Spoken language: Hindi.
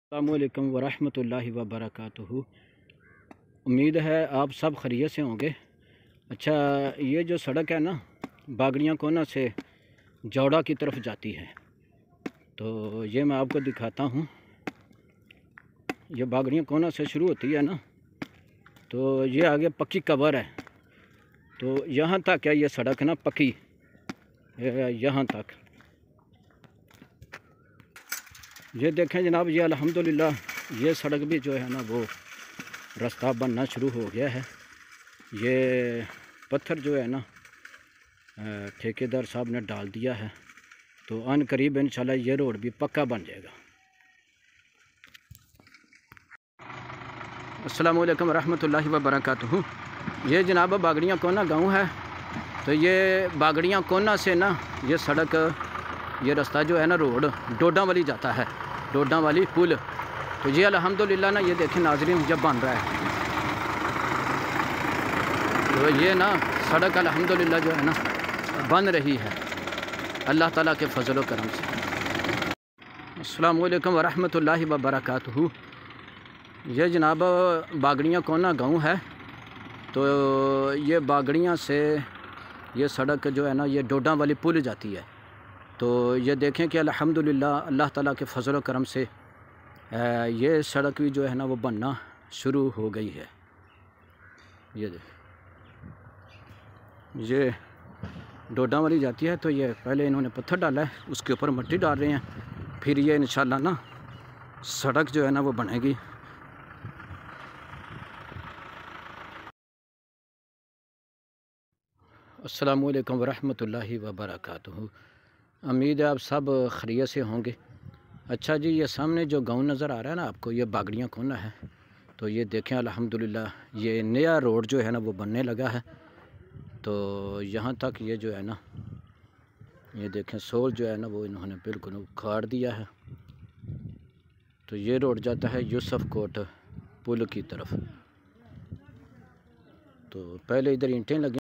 अस्सलामुअलैकुम वरहमतुल्लाहि वबरकातुहू। उम्मीद है आप सब खैरियत से होंगे। अच्छा, ये जो सड़क है ना, बागड़ियाँ कोना से जौड़ा की तरफ जाती है, तो ये मैं आपको दिखाता हूँ। ये बागड़ियाँ कोना से शुरू होती है ना, तो ये आगे पक्की कबर है, तो यहाँ तक है ये सड़क ना पक्की, यहाँ तक। ये देखें जनाब, ये अल्हम्दुलिल्लाह ये सड़क भी जो है ना वो रास्ता बनना शुरू हो गया है। ये पत्थर जो है ना ठेकेदार साहब ने डाल दिया है, तो अन करीब इंशाल्लाह ये रोड भी पक्का बन जाएगा। अस्सलामु अलैकुम रहमतुल्लाहि व बरकातुहू। ये जनाब बागड़ियाँ कोना गांव है, तो ये बागड़ियाँ कोना से ना ये सड़क, ये रास्ता जो है ना रोड डोडा वाली जाता है, डोडा वाली पुल। तो ये अल्हम्दुलिल्लाह ना ये देखें नाज़रीन जब बन रहा है, तो ये ना सड़क अल्हम्दुलिल्लाह जो है ना बन रही है अल्लाह ताला के फजल व करम से। अस्सलामु अलैकुम वरहमतुल्लाहि व बरकातुहू। ये जनाब बागड़ियाँ कोना गांव है, तो ये बागड़ियाँ से ये सड़क जो है ना ये डोडा वाली पुल जाती है। तो ये देखें कि अल्हम्दुलिल्लाह अल्लाह ताला के फजल व करम से ये सड़क भी जो है ना वो बनना शुरू हो गई है। ये डोडा वाली जाती है, तो ये पहले इन्होंने पत्थर डाला है, उसके ऊपर मिट्टी डाल रहे हैं, फिर ये इंशाल्लाह ना सड़क जो है ना वो बनेगी। अस्सलामु अलैकुम वरहमतुल्लाहि वबरकातुहू। उम्मीद है आप सब खैरियत से होंगे। अच्छा जी, ये सामने जो गांव नज़र आ रहा है ना आपको, ये बागड़ियाँ कोना है। तो ये देखें अल्हम्दुलिल्लाह ये नया रोड जो है ना वो बनने लगा है। तो यहाँ तक ये जो है ना ये देखें सोल जो है ना वो इन्होंने बिल्कुल उखाड़ दिया है। तो ये रोड जाता है यूसुफ कोट पुल की तरफ। तो पहले इधर ईंटें लगी।